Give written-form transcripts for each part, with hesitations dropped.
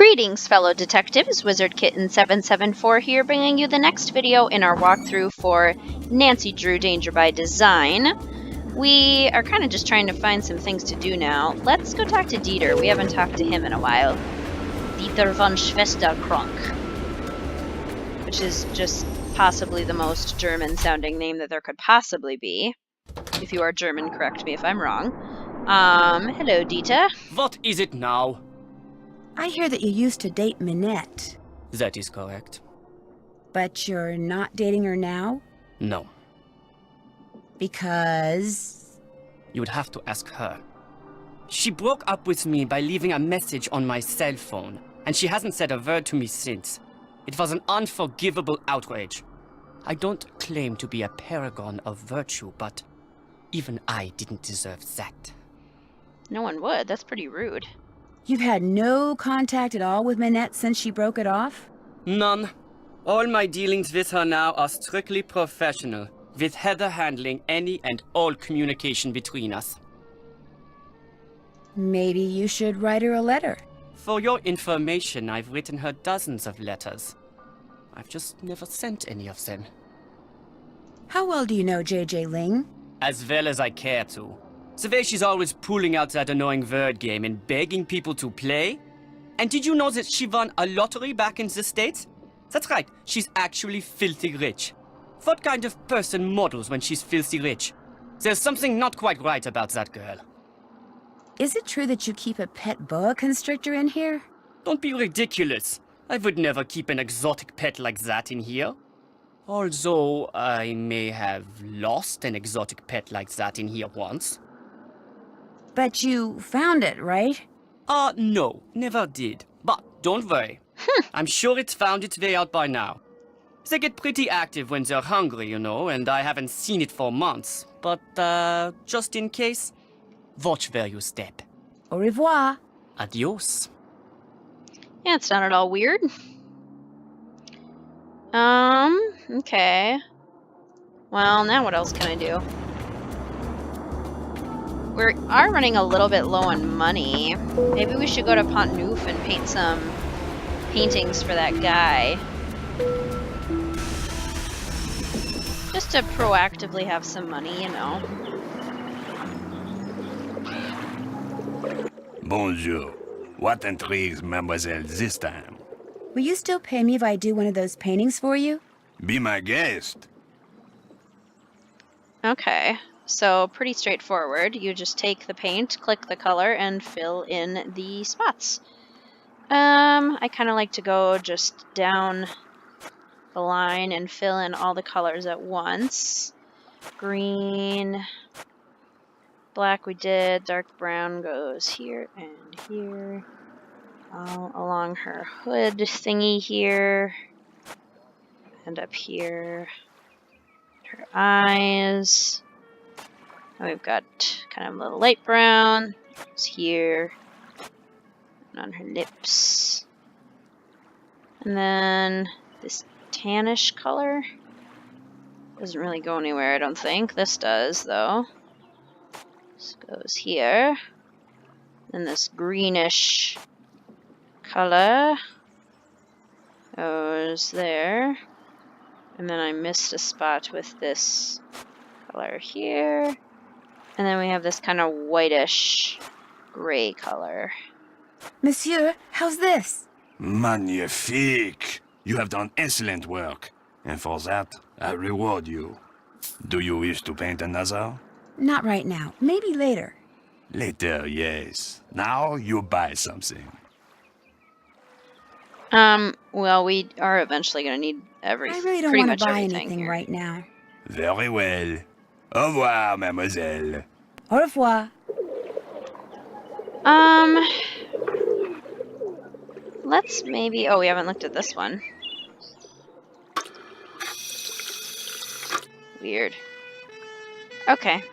Greetings, fellow detectives. Wizard Kitten 774 here, bringing you the next video in our walkthrough for Nancy Drew Danger by Design. We are kind of just trying to find some things to do now. Let's go talk to Dieter. We haven't talked to him in a while. Dieter von Schwesterkrank, which is just possibly the most German-sounding name that there could possibly be. If you are German, correct me if I'm wrong. Hello, Dieter. What is it now? I hear that you used to date Minette. That is correct. But you're not dating her now? No. Because... You would have to ask her. She broke up with me by leaving a message on my cell phone, and she hasn't said a word to me since. It was an unforgivable outrage. I don't claim to be a paragon of virtue, but even I didn't deserve that. No one would. That's pretty rude. You've had no contact at all with Minette since she broke it off? None. All my dealings with her now are strictly professional, with Heather handling any and all communication between us. Maybe you should write her a letter. For your information, I've written her dozens of letters. I've just never sent any of them. How well do you know J.J. Ling? As well as I care to. The way she's always pulling out that annoying word game and begging people to play. And did you know that she won a lottery back in the States? That's right, she's actually filthy rich. What kind of person models when she's filthy rich? There's something not quite right about that girl. Is it true that you keep a pet boa constrictor in here? Don't be ridiculous. I would never keep an exotic pet like that in here. Although I may have lost an exotic pet like that in here once. But you found it, right? No, never did. But don't worry. I'm sure it's found its way out by now. They get pretty active when they're hungry, you know, and I haven't seen it for months. But, just in case, watch where you step. Au revoir. Adios. Yeah, it's not at all weird. Okay. Well, now what else can I do? We are running a little bit low on money. Maybe we should go to Pont Neuf and paint some paintings for that guy. Just to proactively have some money, you know. Bonjour. What intrigues Mademoiselle this time? Will you still pay me if I do one of those paintings for you? Be my guest. Okay. So, pretty straightforward. You just take the paint, click the color, and fill in the spots. I kind of like to go just down the line and fill in all the colors at once. Green, black we did, dark brown goes here and here. All along her hood thingy here. And up here. Her eyes. And we've got kind of a little light brown. It's here. And on her lips. And then this tannish color. Doesn't really go anywhere, I don't think. This does, though. This goes here. And this greenish color goes there. And then I missed a spot with this color here. And then we have this kind of whitish gray color. Monsieur, how's this? Magnifique. You have done excellent work. And for that, I reward you. Do you wish to paint another? Not right now. Maybe later. Later, yes. Now you buy something. Well, we are eventually going to need I really don't want to buy anything here. right now. Very well. Au revoir, mademoiselle. Au revoir. Let's maybe... Oh, we haven't looked at this one. Weird. Okay.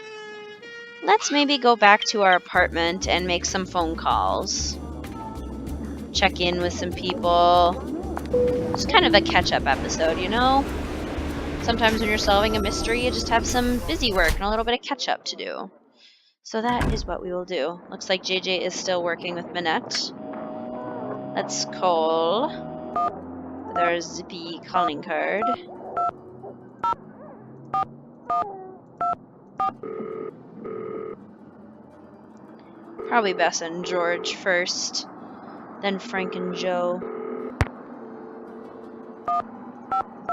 Let's maybe go back to our apartment and make some phone calls. Check in with some people. It's kind of a catch-up episode, you know? Sometimes when you're solving a mystery, you just have some busy work and a little bit of catch-up to do. So that is what we will do. Looks like JJ is still working with Minette. Let's call with our zippy calling card. Probably Bess and George first, then Frank and Joe.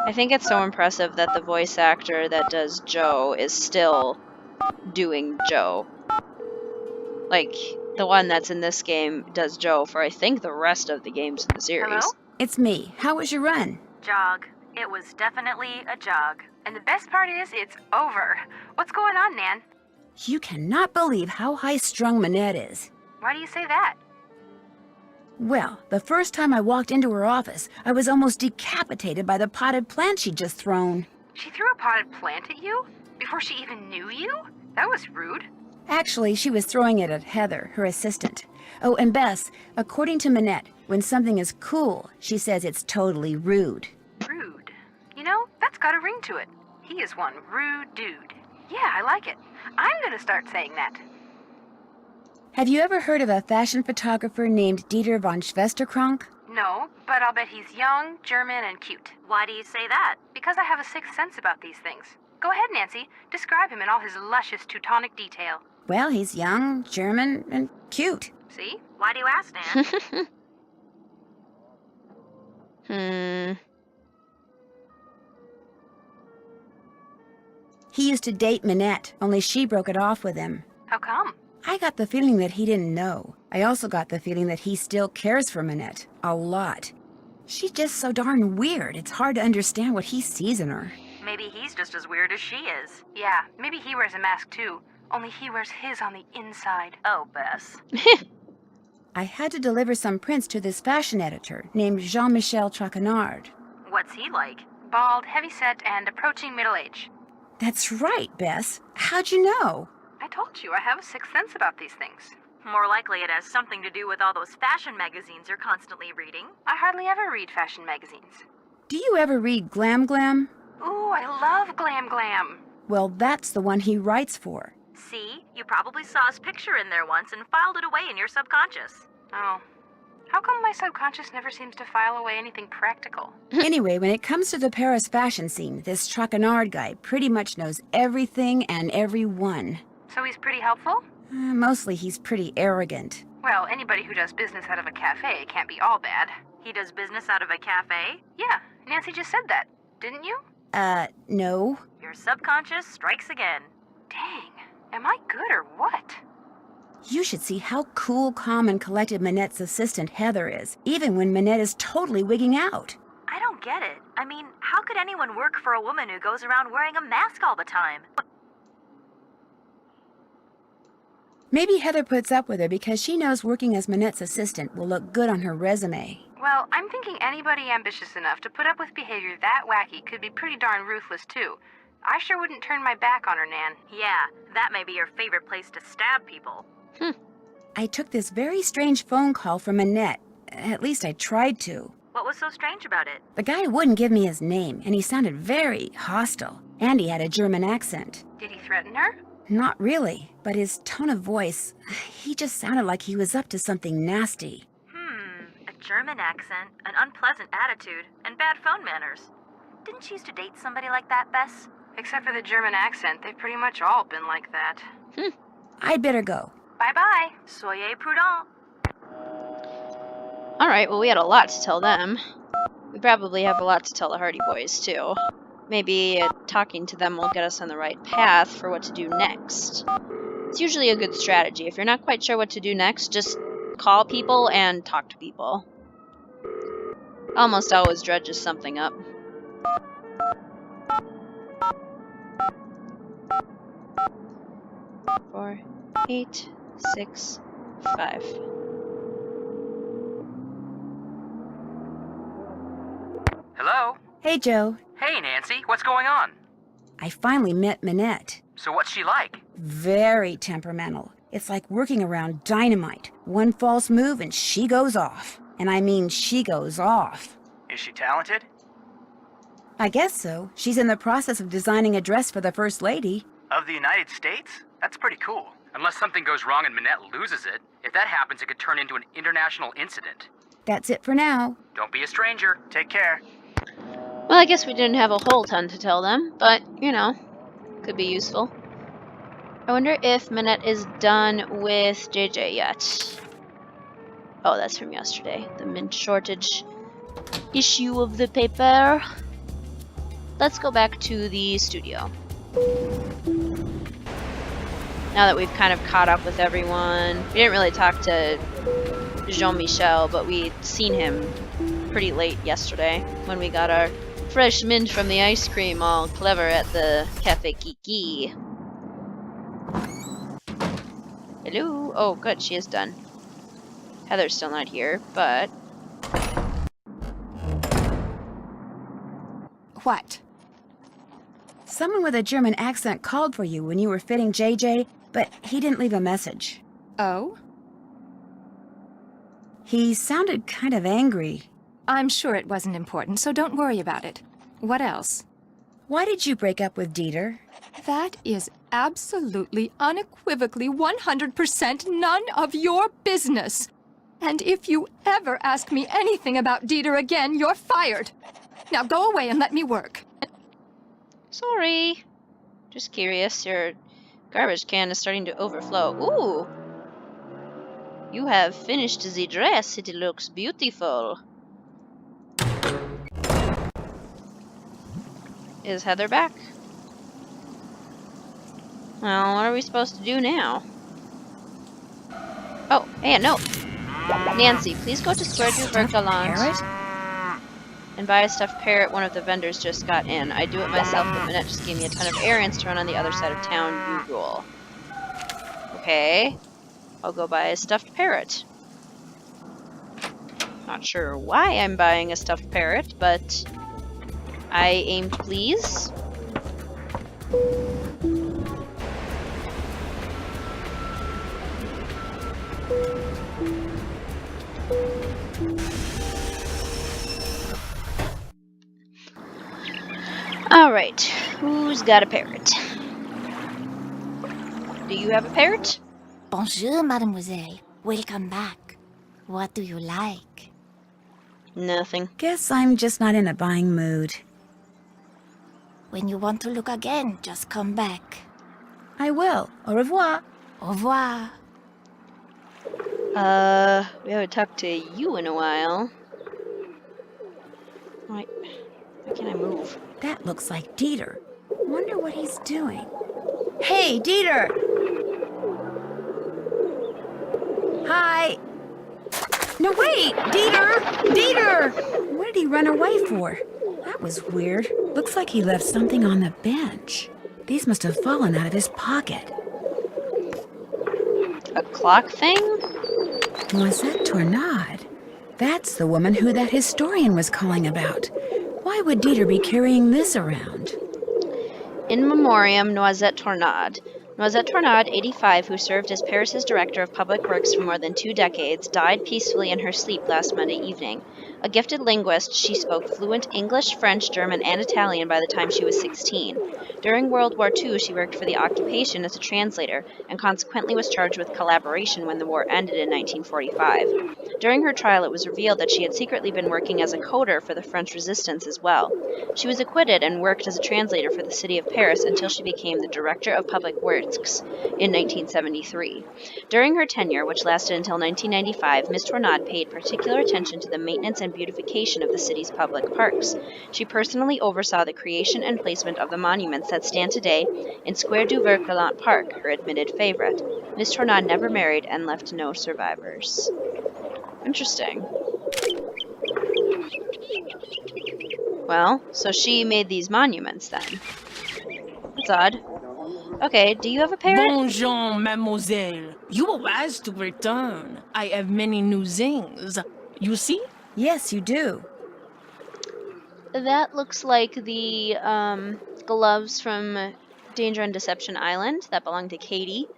I think it's so impressive that the voice actor that does Joe is still doing Joe. Like, the one that's in this game does Joe for, I think, the rest of the games in the series. Hello? It's me. How was your run? Jog. It was definitely a jog. And the best part is, it's over. What's going on, Nan? You cannot believe how high-strung Minette is. Why do you say that? Well, the first time I walked into her office, I was almost decapitated by the potted plant she'd just thrown. She threw a potted plant at you? Before she even knew you? That was rude. Actually, she was throwing it at Heather, her assistant. Oh, and Bess, according to Minette, when something is cool, she says it's totally rude. Rude. You know, that's got a ring to it. He is one rude dude. Yeah, I like it. I'm gonna start saying that. Have you ever heard of a fashion photographer named Dieter von Schwesterkrank? No, but I'll bet he's young, German, and cute. Why do you say that? Because I have a sixth sense about these things. Go ahead, Nancy. Describe him in all his luscious Teutonic detail. Well, he's young, German, and cute. See? Why do you ask, Nan? He used to date Minette, only she broke it off with him. How come? I got the feeling that he didn't know. I also got the feeling that he still cares for Minette. A lot. She's just so darn weird, it's hard to understand what he sees in her. Maybe he's just as weird as she is. Yeah, maybe he wears a mask too. Only he wears his on the inside. Oh, Bess. I had to deliver some prints to this fashion editor named Jean-Michel Traquenard. What's he like? Bald, heavy-set, and approaching middle age. That's right, Bess. How'd you know? I told you, I have a sixth sense about these things. More likely it has something to do with all those fashion magazines you're constantly reading. I hardly ever read fashion magazines. Do you ever read Glam Glam? Ooh, I love Glam Glam. Well, that's the one he writes for. See? You probably saw his picture in there once and filed it away in your subconscious. Oh. How come my subconscious never seems to file away anything practical? Anyway, when it comes to the Paris fashion scene, this Traquenard guy pretty much knows everything and everyone. So he's pretty helpful? Mostly he's pretty arrogant. Well, anybody who does business out of a cafe can't be all bad. He does business out of a cafe? Yeah, Nancy just said that, didn't you? No. Your subconscious strikes again. Dang, am I good or what? You should see how cool, calm, and collected Minette's assistant Heather is, even when Minette is totally wigging out. I don't get it. I mean, how could anyone work for a woman who goes around wearing a mask all the time? Maybe Heather puts up with her because she knows working as Minette's assistant will look good on her resume. Well, I'm thinking anybody ambitious enough to put up with behavior that wacky could be pretty darn ruthless, too. I sure wouldn't turn my back on her, Nan. Yeah, that may be your favorite place to stab people. I took this very strange phone call from Minette. At least I tried to. What was so strange about it? The guy wouldn't give me his name, and he sounded very hostile. And he had a German accent. Did he threaten her? Not really, but his tone of voice, he just sounded like he was up to something nasty. A German accent, an unpleasant attitude, and bad phone manners. Didn't you used to date somebody like that, Bess? Except for the German accent, they've pretty much all been like that. I'd better go. Bye-bye. Soyez prudent. Alright, well, we had a lot to tell them. We probably have a lot to tell the Hardy Boys, too. Maybe talking to them will get us on the right path for what to do next. It's usually a good strategy. If you're not quite sure what to do next, just call people and talk to people. Almost always dredges something up. Four, 8, 6, 5. Hello? Hey, Joe. Hey, Nancy, what's going on? I finally met Minette. So what's she like? Very temperamental. It's like working around dynamite. One false move and she goes off. And I mean she goes off. Is she talented? I guess so. She's in the process of designing a dress for the First Lady. Of the United States? That's pretty cool. Unless something goes wrong and Minette loses it. If that happens, it could turn into an international incident. That's it for now. Don't be a stranger. Take care. Well, I guess we didn't have a whole ton to tell them, but, you know, could be useful. I wonder if Minette is done with JJ yet. Oh, that's from yesterday. The mint shortage issue of the paper. Let's go back to the studio. Now that we've kind of caught up with everyone. We didn't really talk to Jean-Michel, but we'd seen him pretty late yesterday when we got our fresh mint from the ice cream all clever at the Cafe Kiki. Hello? Oh, good, she is done. Heather's still not here, but... What? Someone with a German accent called for you when you were fitting JJ, but he didn't leave a message. Oh? He sounded kind of angry. I'm sure it wasn't important, so don't worry about it. What else? Why did you break up with Dieter? That is absolutely, unequivocally, 100% none of your business. And if you ever ask me anything about Dieter again, you're fired. Now go away and let me work. Sorry. Just curious, your garbage can is starting to overflow. Ooh! You have finished the dress. It looks beautiful. Is Heather back? Well, what are we supposed to do now? Oh, hey, no. Nancy, please go to Square du Vergalant and buy a stuffed parrot. One of the vendors just got in. I do it myself, but Minette just gave me a ton of errands to run on the other side of town. You rule. Okay. I'll go buy a stuffed parrot. Not sure why I'm buying a stuffed parrot, but I aim to please. Alright, who's got a parrot? Do you have a parrot? Bonjour, mademoiselle. Welcome back. What do you like? Nothing. Guess I'm just not in a buying mood. When you want to look again, just come back. I will. Au revoir. Au revoir. We haven't talked to you in a while. Why can't I move? That looks like Dieter. Wonder what he's doing. Hey, Dieter! Hi! No, wait! Dieter! Dieter! What did he run away for? That was weird. Looks like he left something on the bench. These must have fallen out of his pocket. A clock thing? Noisette Tornade. That's the woman who that historian was calling about. Why would Dieter be carrying this around? In memoriam, Noisette Tornade. Noisette Tornade, 85, who served as Paris's director of public works for more than 2 decades, died peacefully in her sleep last Monday evening. A gifted linguist, she spoke fluent English, French, German, and Italian by the time she was 16. During World War II, she worked for the occupation as a translator, and consequently was charged with collaboration when the war ended in 1945. During her trial, it was revealed that she had secretly been working as a coder for the French resistance as well. She was acquitted and worked as a translator for the city of Paris until she became the director of public works in 1973. During her tenure, which lasted until 1995, Ms. Tornade paid particular attention to the maintenance and beautification of the city's public parks. She personally oversaw the creation and placement of the monuments that stand today in Square du Vergalant Park, her admitted favorite. Ms. Tornade never married and left no survivors. Interesting. Well, so she made these monuments then. That's odd. Okay, do you have a parrot? Bonjour, mademoiselle. You arise to return. I have many new things. You see? Yes, you do. That looks like the gloves from Danger and Deception Island that belong to Katie.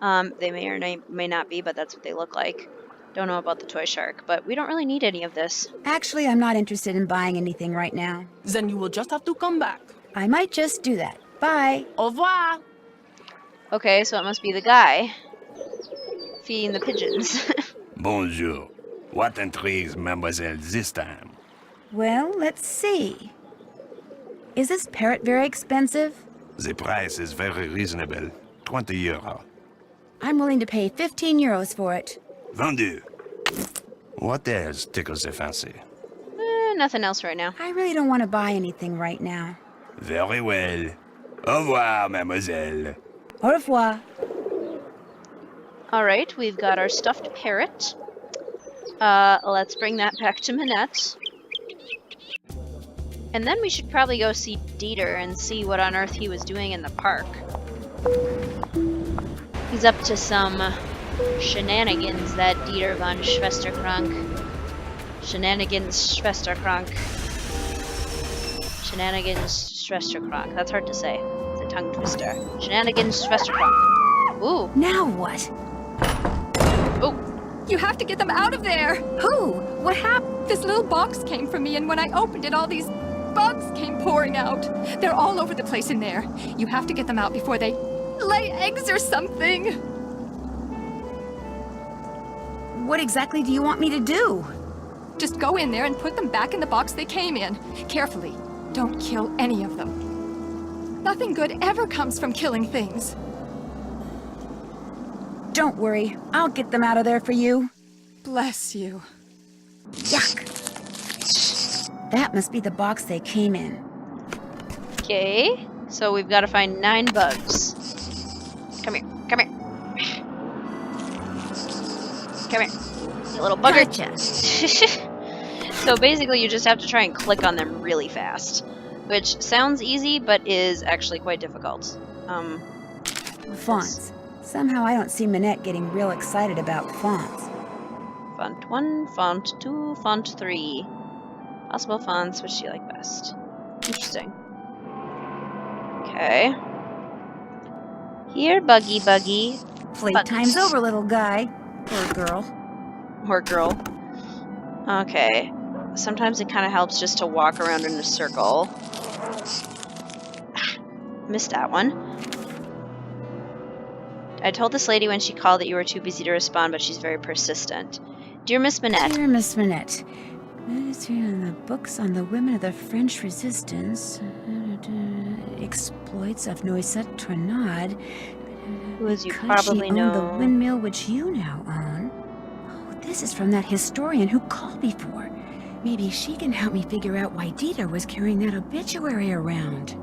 They may or may not be, but that's what they look like. Don't know about the toy shark, but we don't really need any of this. Actually, I'm not interested in buying anything right now. Then you will just have to come back. I might just do that. Bye. Au revoir. Okay, so it must be the guy feeding the pigeons. Bonjour. What intrigues Mademoiselle this time? Well, let's see. Is this parrot very expensive? The price is very reasonable. 20 euro. I'm willing to pay 15 euros for it. Vendu. What else tickles the fancy? Nothing else right now. I really don't want to buy anything right now. Very well. Au revoir, mademoiselle. Au revoir. Alright, we've got our stuffed parrot. Let's bring that back to Minette. And then we should probably go see Dieter and see what on earth he was doing in the park. He's up to some shenanigans, that Dieter von Schwesterkrank. Shenanigans Schwesterkrank. Shenanigans Schwesterkrank. That's hard to say. It's a tongue twister. Shenanigans Schwesterkrank. Ooh. Now what? Oh. You have to get them out of there! Who? What happened? This little box came from me, and when I opened it, all these bugs came pouring out. They're all over the place in there. You have to get them out before they lay eggs or something. What exactly do you want me to do? Just go in there and put them back in the box they came in. Carefully. Don't kill any of them. Nothing good ever comes from killing things. Don't worry. I'll get them out of there for you. Bless you. Yuck. That must be the box they came in. Okay. So we've got to find 9 bugs. Come here. Come here. Come here. You little bugger. Gotcha. So basically you just have to try and click on them really fast. Which sounds easy, but is actually quite difficult. Fonts. Somehow I don't see Minette getting real excited about fonts. Font 1, font 2, font 3. Possible fonts, which do you like best? Interesting. Okay. Here, buggy. Playtime's over, little guy. Or girl. Or girl. Okay. Sometimes it kind of helps just to walk around in a circle. Missed that one. I told this lady when she called that you were too busy to respond, but she's very persistent. Dear Miss Minette. Dear Miss Minette. The books on the women of the French Resistance. Exploits of Noisette Tornade. Who, as you Because probably she owned know, the windmill which you now own. Oh, this is from that historian who called before. Maybe she can help me figure out why Dieter was carrying that obituary around.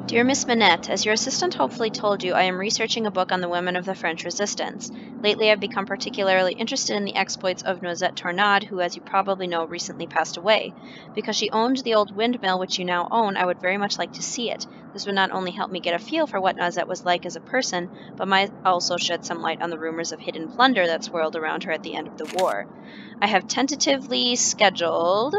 Dear Miss Minette, as your assistant hopefully told you, I am researching a book on the women of the French Resistance. Lately, I've become particularly interested in the exploits of Noisette Tornade, who, as you probably know, recently passed away. Because she owned the old windmill which you now own, I would very much like to see it. This would not only help me get a feel for what Noisette was like as a person, but might also shed some light on the rumors of hidden plunder that swirled around her at the end of the war. I have tentatively scheduled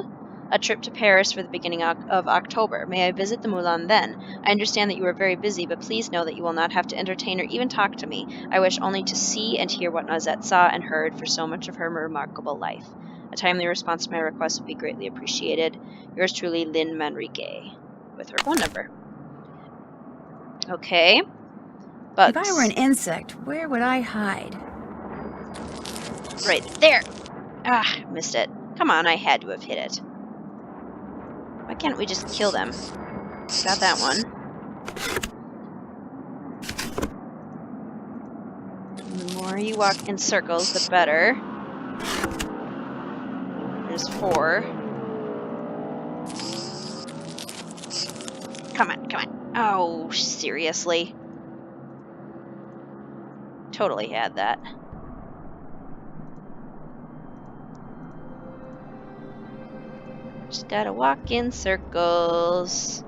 a trip to Paris for the beginning of October. May I visit the Moulin then? I understand that you are very busy, but please know that you will not have to entertain or even talk to me. I wish only to see and hear what Noisette saw and heard for so much of her remarkable life. A timely response to my request would be greatly appreciated. Yours truly, Lynn Manrique, with her phone number. Okay. Bugs. If I were an insect, where would I hide? Right there. Ah, missed it. Come on, I had to have hit it. Why can't we just kill them? Got that one. The more you walk in circles, the better. There's 4. Come on. Oh, seriously. Totally had that. Just gotta walk in circles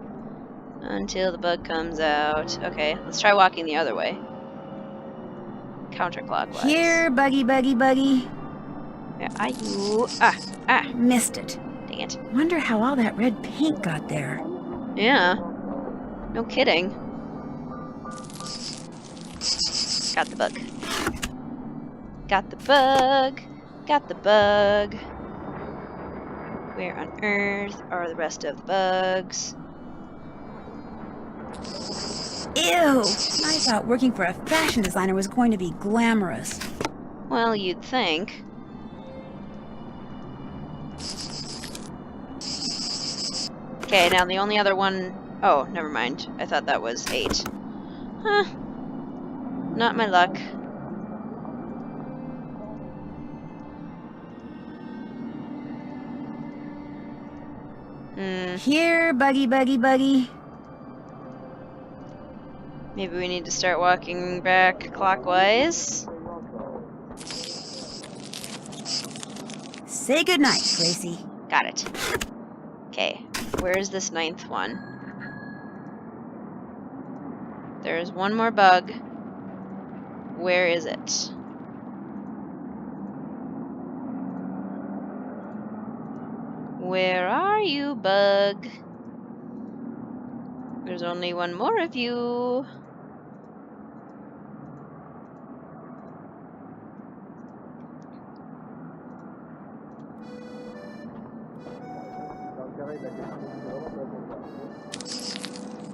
until the bug comes out. Okay, let's try walking the other way. Counterclockwise. Here, buggy. Where are you? Ah. Missed it. Dang it. Wonder how all that red paint got there. Yeah. No kidding. Got the bug. Got the bug. Where on earth are the rest of the bugs? Ew! I thought working for a fashion designer was going to be glamorous. Well, you'd think. Okay, now the only other one... Oh, never mind. I thought that was 8. Huh. Not my luck. Here, buggy, buggy, buggy. Maybe we need to start walking back clockwise. Say goodnight, Gracie. Got it. Okay, where's this 9th one? There's one more bug. Where is it? Where are you, bug? There's only one more of you.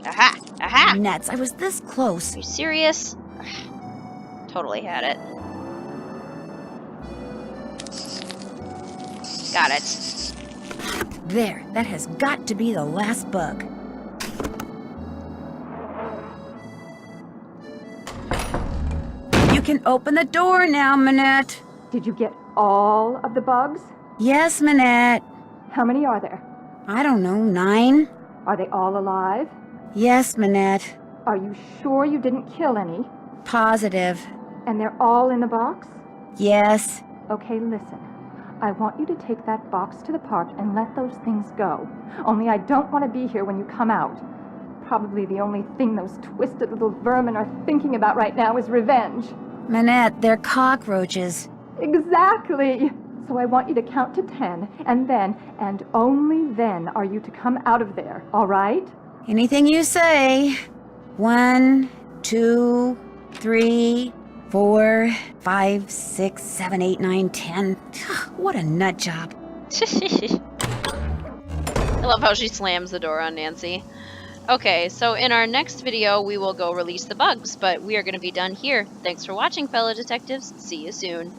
Aha! Aha! Nuts, I was this close. Are you serious? Totally had it. Got it. There, that has got to be the last bug. You can open the door now, Minette. Did you get all of the bugs? Yes, Minette. How many are there? I don't know, 9? Are they all alive? Yes, Minette. Are you sure you didn't kill any? Positive. And they're all in the box? Yes. Okay, listen. I want you to take that box to the park and let those things go. Only I don't want to be here when you come out. Probably the only thing those twisted little vermin are thinking about right now is revenge. Minette, they're cockroaches. Exactly! So I want you to count to 10, and then, and only then, are you to come out of there, all right? Anything you say. 1, 2, 3, 4, 5, 6, 7, 8, 9, 10. What a nut job. I love how she slams the door on Nancy. Okay, so in our next video, we will go release the bugs, but we are going to be done here. Thanks for watching, fellow detectives. See you soon.